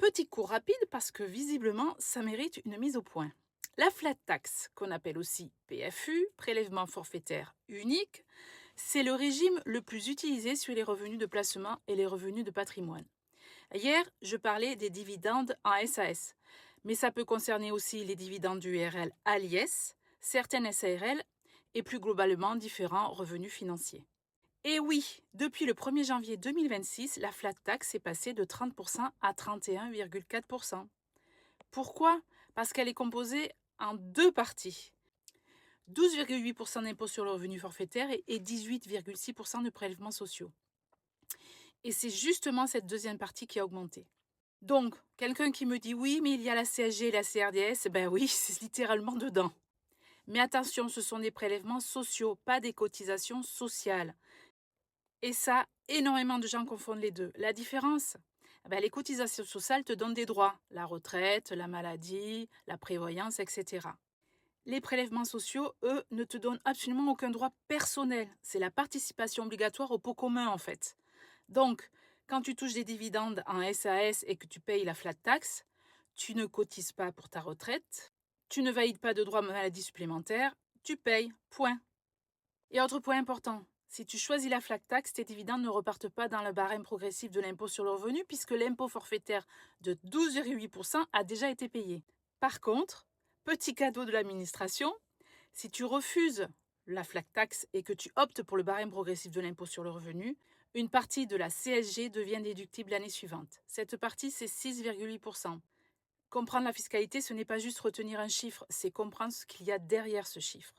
Petit cours rapide parce que visiblement, ça mérite une mise au point. La flat tax, qu'on appelle aussi PFU, prélèvement forfaitaire unique, c'est le régime le plus utilisé sur les revenus de placement et les revenus de patrimoine. Hier, je parlais des dividendes en SAS, mais ça peut concerner aussi les dividendes du URL à l'IS, certaines SARL et plus globalement différents revenus financiers. Et oui, depuis le 1er janvier 2026, la flat tax est passée de 30% à 31,4%. Pourquoi? Parce qu'elle est composée en deux parties. 12,8% d'impôt sur le revenu forfaitaire et 18,6% de prélèvements sociaux. Et c'est justement cette deuxième partie qui a augmenté. Donc, quelqu'un qui me dit oui, mais il y a la CSG et la CRDS, ben oui, c'est littéralement dedans. Mais attention, ce sont des prélèvements sociaux, pas des cotisations sociales. Et ça, énormément de gens confondent les deux. La différence, les cotisations sociales te donnent des droits, la retraite, la maladie, la prévoyance, etc. Les prélèvements sociaux, eux, ne te donnent absolument aucun droit personnel. C'est la participation obligatoire au pot commun, en fait. Donc, quand tu touches des dividendes en SAS et que tu payes la flat tax, tu ne cotises pas pour ta retraite, tu ne valides pas de droits maladie supplémentaires, tu payes, point. Et autre point important, si tu choisis la flat tax, tes dividendes ne repartent pas dans le barème progressif de l'impôt sur le revenu puisque l'impôt forfaitaire de 12,8% a déjà été payé. Par contre, petit cadeau de l'administration, si tu refuses la flat tax et que tu optes pour le barème progressif de l'impôt sur le revenu, une partie de la CSG devient déductible l'année suivante. Cette partie, c'est 6,8%. Comprendre la fiscalité, ce n'est pas juste retenir un chiffre, c'est comprendre ce qu'il y a derrière ce chiffre.